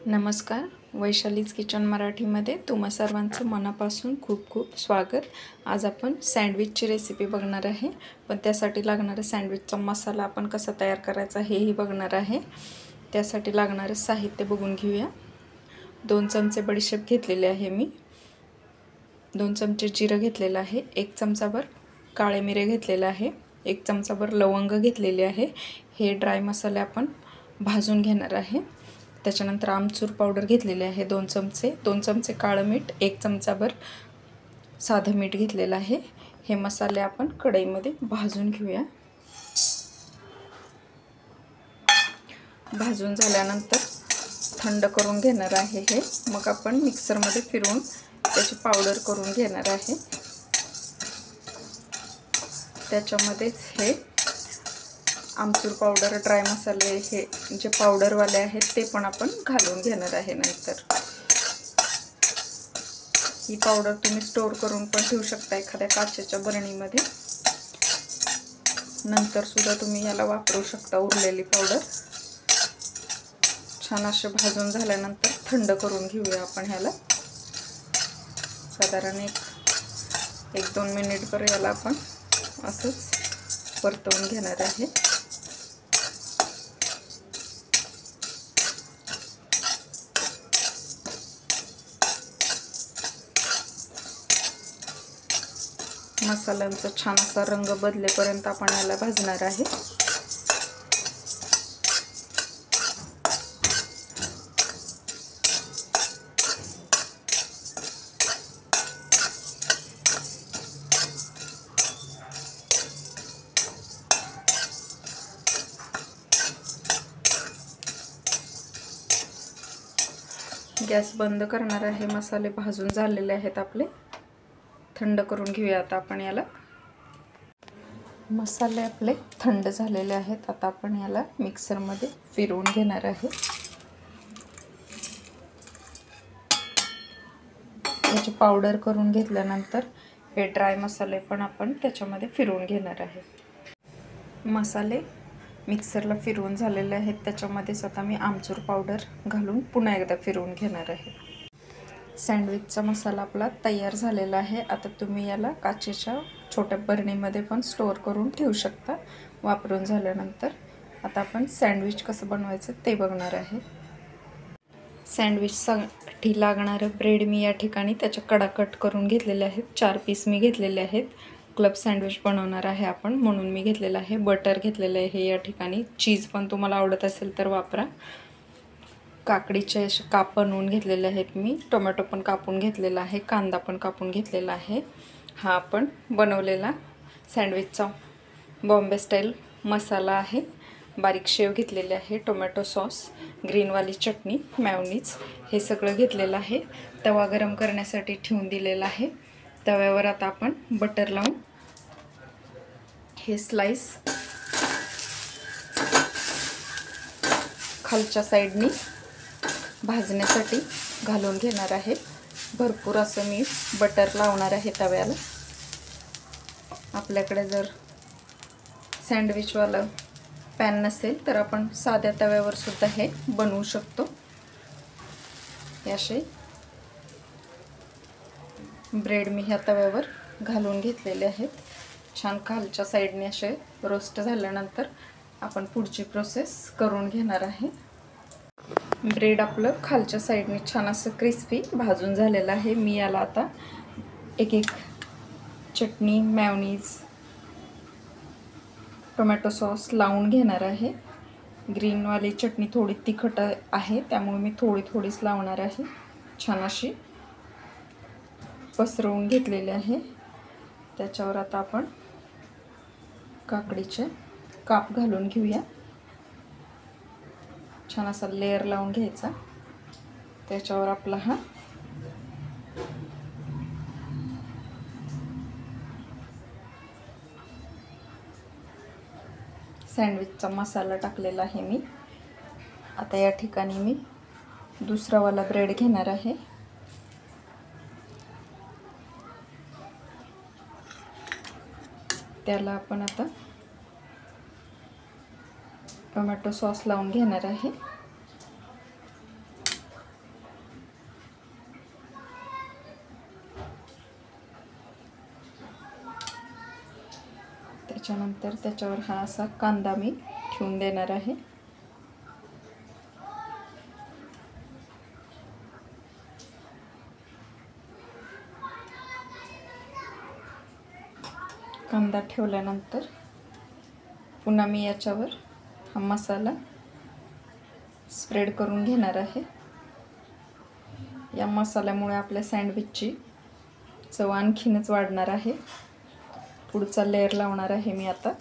नमस्कार, वैशालीज किचन मराठीमध्ये तुम्हा सर्वांचं मनापासून खूप खूप स्वागत। आज आपण सँडविचची रेसिपी बघणार आहे, पण त्यासाठी लागणारा सँडविचचा मसाला आपण कसा तयार करायचा हेही बघणार आहे। त्यासाठी लागणारे साहित्य बघून घेऊया। 2 चमचे बडीशेप घेतलेले आहे मी, 2 चमचे जिरं घेतलेलं आहे, 1 चमचाभर काळे मिरे घेतलेले आहे, 1 चमचाभर लवंग घेतलेले आहे। हे ड्राय मसाले आपण भाजून घेणार आहे। त्याच्यानंतर आमचूर पावडर घेतलेली आहे 2 चमचे, 2 चमचे काळं मीठ, 1 चमचाभर साधं मीठ घेतलेलं आहे। हे मसाले आपण कढईमध्ये भाजून घेऊया। भाजून झाल्यानंतर थंड करून घेणार आहे हे, मग आपण मिक्सरमध्ये फिरवून त्याची पावडर करून घेणार आहे। त्याच्यामध्येच हे आमचूर पावडर, ड्राय मसाले हे जे पावडरवाले आहेत ते पण आपण घालून घेणार आहे। नंतर ही पावडर तुम्ही स्टोर करून पण ठेवू शकता एखाद्या काचेच्या बरणीमध्ये, नंतर सुद्धा तुम्ही याला वापरू शकता उरलेली पावडर। छान असे भाजून झाल्यानंतर थंड करून घेऊया आपण ह्याला। साधारण 1-2 मिनिटभर याला आपण असंच परतवून घेणार आहे। मसाल्यांचा छान असा रंग बदलेपर्यंत आपण याला भाजणार आहे। गॅस बंद करणार आहे। मसाले भाजून झालेले आहेत आपले, थंड करून घेऊया आता आपण याला। मसाले आपले थंड झालेले आहेत, आता आपण याला मिक्सरमध्ये फिरवून घेणार आहे। याची पावडर करून घेतल्यानंतर हे ड्राय मसाले पण आपण त्याच्यामध्ये फिरवून घेणार आहे। मसाले मिक्सरला फिरवून झालेले आहेत, त्याच्यामध्येच आता मी आमचूर पावडर घालून पुन्हा एकदा फिरवून घेणार आहे। सँडविचचा मसाला आपला तयार झालेला आहे। आता तुम्ही याला काचेच्या छोट्या बरणीमध्ये पण स्टोर करून ठेवू शकता वापरून झाल्यानंतर। आता आपण सँडविच कसं बनवायचं ते बघणार आहे। सँडविचसाठी लागणारं ब्रेड मी या ठिकाणी त्याच्या कडा कट करून घेतलेले आहेत। 4 पीस मी घेतलेले आहेत। क्लब सँडविच बनवणार आहे आपण, म्हणून मी घेतलेलं आहे। बटर घेतलेलं आहे या ठिकाणी, चीज पण तुम्हाला आवडत असेल तर वापरा। काकडीचे असे काप बनवून घेतलेले आहेत मी, टोमॅटो पण कापून घेतलेला आहे, कांदा पण कापून घेतलेला आहे। हा आपण बनवलेला सँडविचचा बॉम्बे स्टाईल मसाला आहे। बारीक शेव घेतलेले आहे, टोमॅटो सॉस, ग्रीनवाली चटणी, मेयोनीज हे सगळं घेतलेलं आहे। तवा गरम करण्यासाठी ठेवून दिलेला आहे। तव्यावर आता आपण बटर लावून हे स्लाइस खालच्या साईडनी भाजण्यासाठी घालून घेणार आहे। भरपूर असं मी बटर लावणार आहे तव्याला। आपल्याकडे जर सँडविचवाला पॅन नसेल तर आपण साध्या तव्यावर सुद्धा हे बनवू शकतो। असे ब्रेड मी ह्या तव्यावर घालून घेतलेले आहेत। छान खालच्या साईडने असे रोस्ट झाल्यानंतर आपण पुढची प्रोसेस करून घेणार आहे। ब्रेड आपलं खालच्या साईडने छान असं क्रिस्पी भाजून झालेलं आहे। मी याला आता एक चटणी, मेयोनीज, टोमॅटो सॉस लावून घेणार आहे। ग्रीनवाली चटणी थोडी तिखट आहे, त्यामुळे मी थोडीच लावणार आहे। छान अशी पसरवून घेतलेली आहे। त्याच्यावर आता आपण काकडीचे काप घालून घेऊया। छान असा लेयर लावून घ्यायचा। त्याच्यावर आपला हा सँडविचचा मसाला टाकलेला आहे मी। आता या ठिकाणी मी दुसरावाला ब्रेड घेणार आहे। त्याला आपण आता टोमॅटो सॉस लावून घेणार आहे। त्याच्यानंतर त्याच्यावर हा असा कांदा मी ठेवून देणार आहे. कांदा ठेवल्यानंतर पुन्हा मी याच्यावर हा मसाला स्प्रेड करून घेणार आहे. या मसाल्यामुळे आपल्या सँडविचची चव आणखीनच वाढणार आहे. पुढचा लेयर लावणार आहे मी आता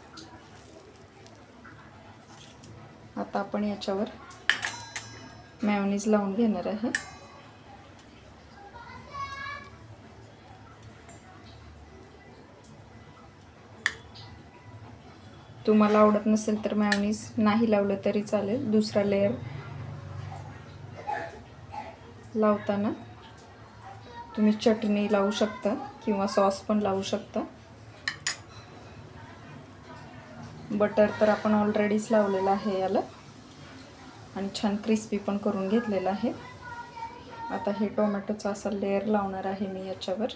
आपण याच्यावर मेयोनीज लावून घेणार आहे. तुम्हाला आवडत नसेल तर मेयोनीज नाही लावलं तरी चालेल. दुसरा लेयर लावताना तुम्ही चटणी लावू शकता किंवा सॉस पण लावू शकता. बटर तर आपण ऑलरेडीच लावलेलं आहे याला आणि छान क्रिस्पी पण करून घेतलेलं आहे. आता हे टोमॅटोचा असा लेयर लावणार आहे मी याच्यावर.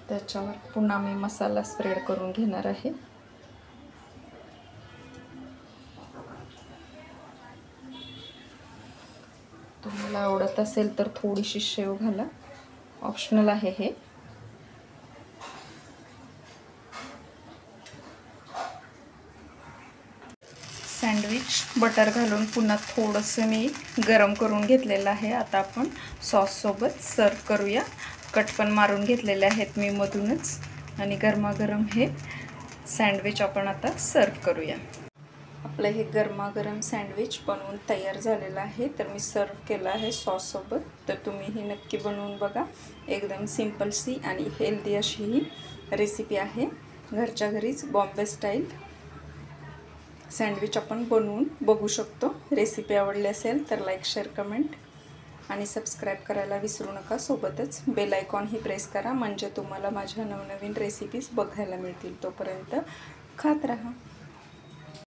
त्याच्यावर पुन्हा मी मसाला स्प्रेड करून घेणार आहे. तुम्हाला आवडत असेल तर थोडीशी शेव घाला, ऑप्शनल आहे हे. सँडविच बटर घालून पुन्हा थोडंसं मी गरम करून घेतलेलं आहे. आता आपण सॉससोबत सर्व करूया. कट पण मारून घेतलेले आहेत मी मधूनच आणि गरमागरम हे सँडविच आपण आता सर्व करूया. आपलं हे गरमागरम सँडविच बनवून तयार झालेलं आहे. तर मी सर्व केलं आहे सॉससोबत. तर तुम्हीही नक्की बनवून बघा. एकदम सिंपलसी आणि हेल्दी अशी ही रेसिपी आहे. घरच्या घरीच बॉम्बे स्टाईल सँडविच आपण बनवून बघू शकतो. रेसिपी आवडली असेल तर लाईक, शेअर, कमेंट आणि सबस्क्राईब करायला विसरू नका. सोबतच बेल आयकॉनही प्रेस करा म्हणजे तुम्हाला माझ्या नवनवीन रेसिपीज बघायला मिळतील. तोपर्यंत खात राहा.